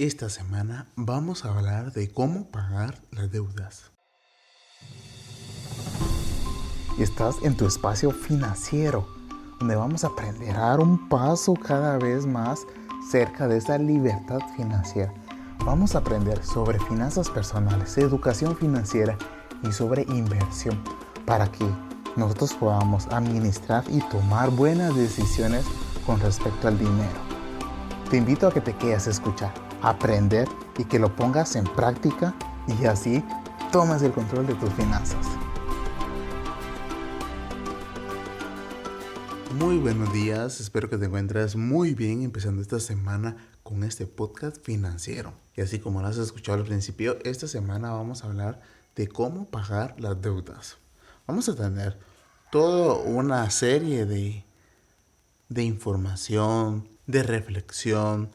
Esta semana vamos a hablar de cómo pagar las deudas. Estás en tu espacio financiero, donde vamos a aprender a dar un paso cada vez más cerca de esa libertad financiera. Vamos a aprender sobre finanzas personales, educación financiera y sobre inversión para que nosotros podamos administrar y tomar buenas decisiones con respecto al dinero. Te invito a que te quedes a escuchar, a aprender y que lo pongas en práctica y así tomes el control de tus finanzas. Muy buenos días, espero que te encuentres muy bien empezando esta semana con este podcast financiero. Y así como lo has escuchado al principio, esta semana vamos a hablar de cómo pagar las deudas. Vamos a tener toda una serie de información, de reflexión,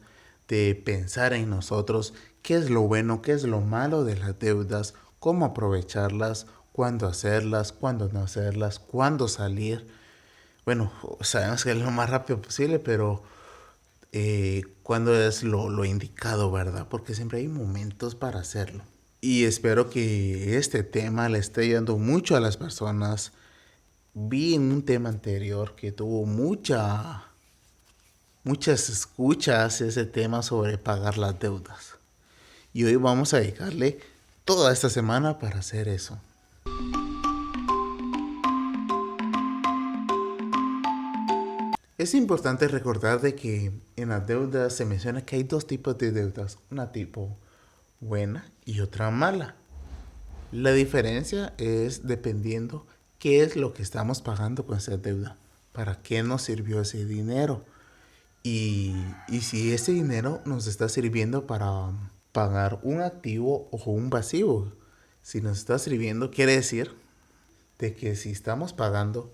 de pensar en nosotros, qué es lo bueno, qué es lo malo de las deudas, cómo aprovecharlas, cuándo hacerlas, cuándo no hacerlas, cuándo salir. Bueno, sabemos que es lo más rápido posible, pero cuándo es lo indicado, ¿verdad? Porque siempre hay momentos para hacerlo. Y espero que este tema le esté ayudando mucho a las personas. Vi en un tema anterior que tuvo muchas escuchas ese tema sobre pagar las deudas. Y hoy vamos a dedicarle toda esta semana para hacer eso. Es importante recordar de que en las deudas se menciona que hay dos tipos de deudas, una tipo buena y otra mala. La diferencia es dependiendo qué es lo que estamos pagando con esa deuda, para qué nos sirvió ese dinero y si ese dinero nos está sirviendo para pagar un activo o un pasivo. Si nos está sirviendo, quiere decir de que si estamos pagando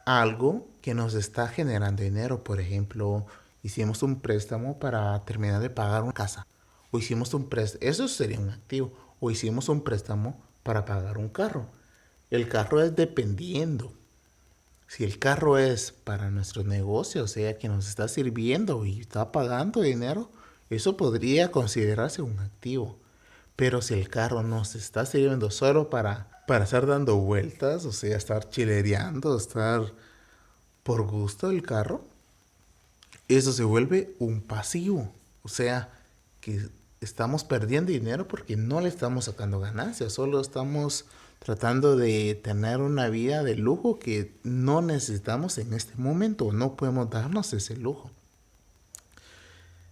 algo que nos está generando dinero, por ejemplo, hicimos un préstamo para terminar de pagar una casa, o hicimos un préstamo, eso sería un activo, o hicimos un préstamo para pagar un carro. El carro es dependiendo. Si el carro es para nuestro negocio, o sea, que nos está sirviendo y está pagando dinero, eso podría considerarse un activo. Pero si el carro nos está sirviendo solo para estar dando vueltas, o sea, estar chilereando, estar por gusto del carro, eso se vuelve un pasivo. O sea, que estamos perdiendo dinero porque no le estamos sacando ganancias, solo estamos tratando de tener una vida de lujo que no necesitamos en este momento, no podemos darnos ese lujo.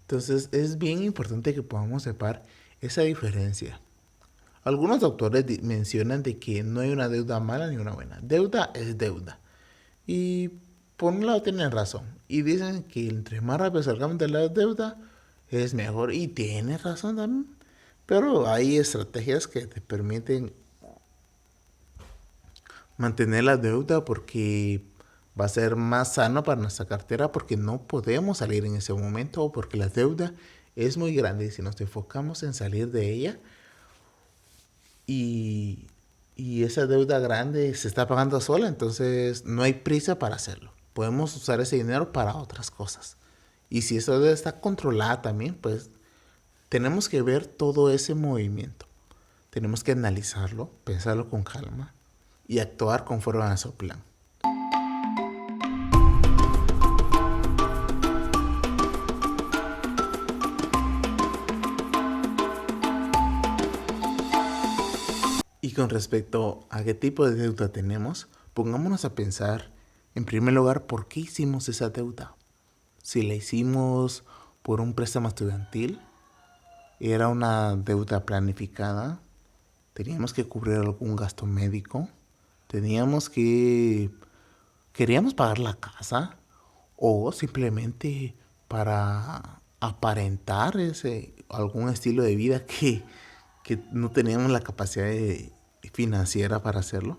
Entonces es bien importante que podamos separar esa diferencia. Algunos doctores mencionan de que no hay una deuda mala ni una buena. Deuda es deuda. Y por un lado tienen razón. Y dicen que entre más rápido salgamos de la deuda es mejor. Y tienen razón también. Pero hay estrategias que te permiten mantener la deuda porque va a ser más sano para nuestra cartera porque no podemos salir en ese momento o porque la deuda es muy grande y si nos enfocamos en salir de ella y, esa deuda grande se está pagando sola, entonces no hay prisa para hacerlo. Podemos usar ese dinero para otras cosas. Y si esa deuda está controlada también, pues tenemos que ver todo ese movimiento. Tenemos que analizarlo, pensarlo con calma y actuar conforme a nuestro plan. Y con respecto a qué tipo de deuda tenemos, pongámonos a pensar, en primer lugar, por qué hicimos esa deuda. Si la hicimos por un préstamo estudiantil, era una deuda planificada, teníamos que cubrir algún gasto médico, queríamos pagar la casa o simplemente para aparentar algún estilo de vida que no teníamos la capacidad financiera para hacerlo.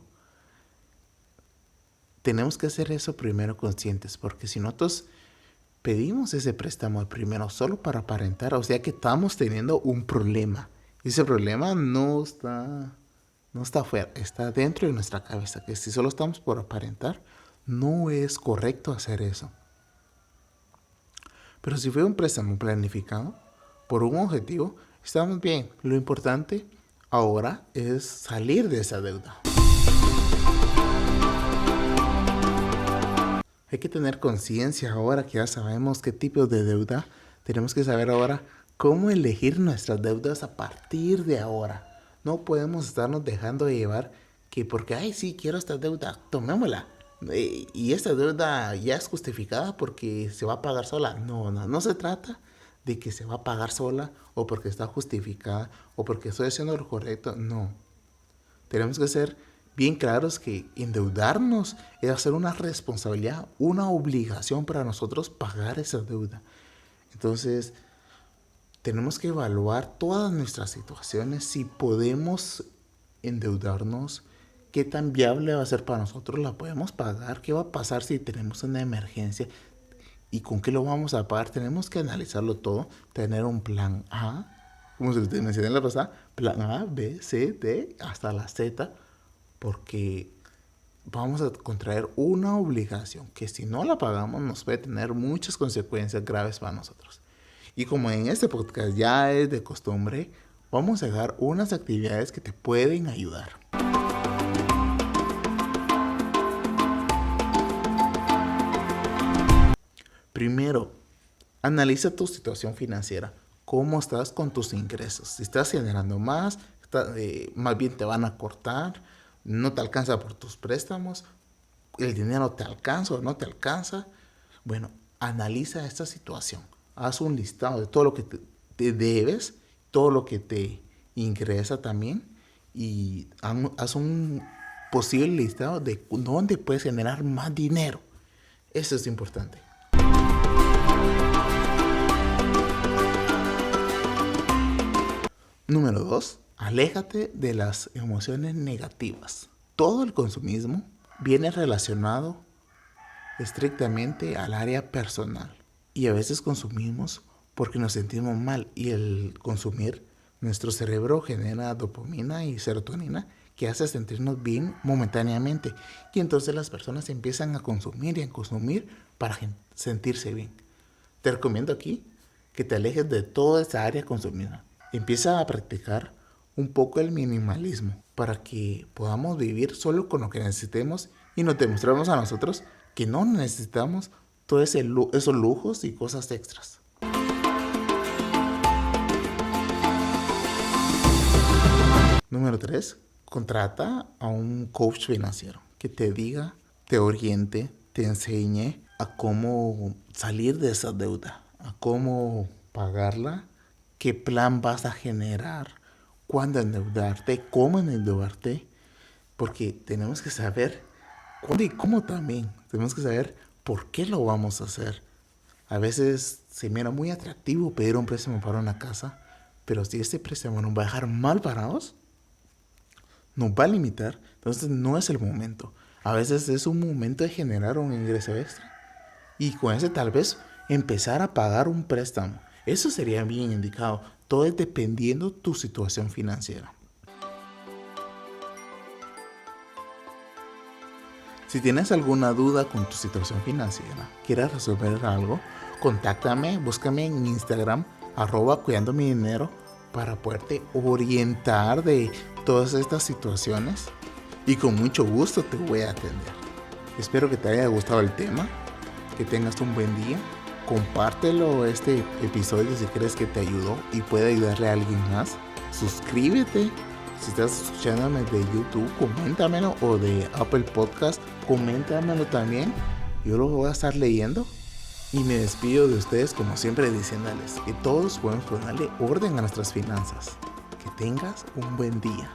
Tenemos que hacer eso primero conscientes, porque si nosotros pedimos ese préstamo primero solo para aparentar, o sea que estamos teniendo un problema. Y ese problema no está afuera, está dentro de nuestra cabeza, que si solo estamos por aparentar, no es correcto hacer eso. Pero si fue un préstamo planificado, por un objetivo, estamos bien. Lo importante ahora es salir de esa deuda. Hay que tener conciencia ahora que ya sabemos qué tipo de deuda. Tenemos que saber ahora cómo elegir nuestras deudas a partir de ahora. No podemos estarnos dejando de llevar que porque, ay, sí, quiero esta deuda, tomémosla. Y esta deuda ya es justificada porque se va a pagar sola. No se trata de que se va a pagar sola o porque está justificada o porque estoy haciendo lo correcto. No. Tenemos que ser bien claros que endeudarnos es hacer una responsabilidad, una obligación para nosotros pagar esa deuda. Entonces, tenemos que evaluar todas nuestras situaciones, si podemos endeudarnos, qué tan viable va a ser para nosotros, la podemos pagar, qué va a pasar si tenemos una emergencia y con qué lo vamos a pagar. Tenemos que analizarlo todo, tener un plan A, como se les mencioné en la pasada, plan A, B, C, D, hasta la Z, porque vamos a contraer una obligación que si no la pagamos nos puede tener muchas consecuencias graves para nosotros. Y como en este podcast ya es de costumbre, vamos a dejar unas actividades que te pueden ayudar. Primero, analiza tu situación financiera. ¿Cómo estás con tus ingresos? Si estás generando más bien te van a cortar, no te alcanza por tus préstamos, el dinero te alcanza o no te alcanza. Bueno, analiza esta situación. Haz un listado de todo lo que te debes, todo lo que te ingresa también y haz un posible listado de dónde puedes generar más dinero. Eso es importante. Número 2. Aléjate de las emociones negativas. Todo el consumismo viene relacionado estrictamente al área personal. Y a veces consumimos porque nos sentimos mal. Y el consumir, nuestro cerebro genera dopamina y serotonina que hace sentirnos bien momentáneamente. Y entonces las personas empiezan a consumir y a consumir para sentirse bien. Te recomiendo aquí que te alejes de toda esa área consumida. Empieza a practicar un poco el minimalismo para que podamos vivir solo con lo que necesitemos y nos demostremos a nosotros que no necesitamos todos esos lujos y cosas extras. Número 3. Contrata a un coach financiero que te diga, te oriente, te enseñe a cómo salir de esa deuda, a cómo pagarla, qué plan vas a generar, cuándo endeudarte, cómo endeudarte, porque tenemos que saber cuándo y cómo también. Tenemos que saber por qué lo vamos a hacer. A veces se mira muy atractivo pedir un préstamo para una casa, pero si este préstamo nos va a dejar mal parados, nos va a limitar, entonces no es el momento. A veces es un momento de generar un ingreso extra y con ese tal vez empezar a pagar un préstamo. Eso sería bien indicado. Todo es dependiendo de tu situación financiera. Si tienes alguna duda con tu situación financiera, quieres resolver algo, contáctame, búscame en Instagram, @cuidandomidinero, para poderte orientar de todas estas situaciones y con mucho gusto te voy a atender. Espero que te haya gustado el tema, que tengas un buen día. Compártelo este episodio si crees que te ayudó y puede ayudarle a alguien más. Suscríbete. Si estás escuchándome de YouTube, coméntamelo, o de Apple Podcast, coméntamelo también. Yo lo voy a estar leyendo. Y me despido de ustedes como siempre diciéndoles que todos podemos ponerle orden a nuestras finanzas. Que tengas un buen día.